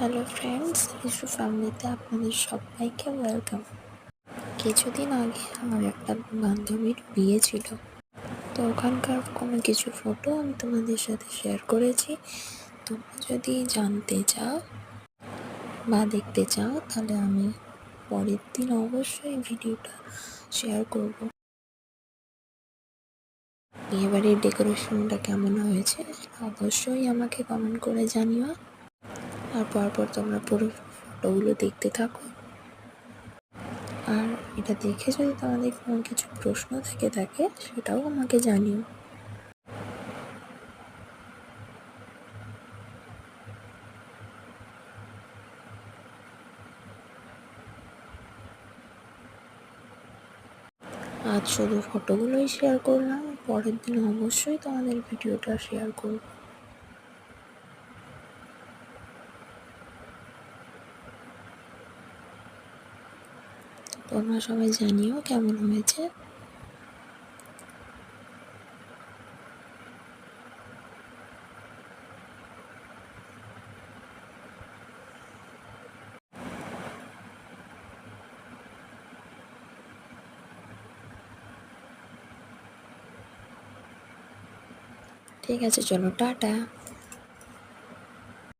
Hello friends, issue ফ্যামিলিতে আপনাদের সবাইকে ওয়েলকাম। কিছুদিন আগে আমার একটা বান্ধবীর বিয়ে ছিল, তো ওখানকার কোনো কিছু ফটো আমি তোমাদের সাথে শেয়ার করেছি। তোমরা যদি জানতে চাও বা দেখতে চাও তাহলে আমি পরের দিন অবশ্যই ভিডিওটা শেয়ার করব। বিয়েবাড়ির ডেকোরেশনটা কেমন হয়েছে অবশ্যই আমাকে কমেন্ট করে জানিও, আর পরপর তোমরা পুরো ফটোগুলো দেখতে থাকো। আর এটা দেখে যদি তোমাদের কোনো কিছু প্রশ্ন থেকে থাকে সেটাও আমাকে জানিও। আজ শুধু ফটোগুলোই শেয়ার করলাম, পরের দিন অবশ্যই তোমাদের ভিডিওটা শেয়ার করব। তোমরা সবাই জানিও কেমন হয়েছে। ঠিক আছে, চলো টাটা।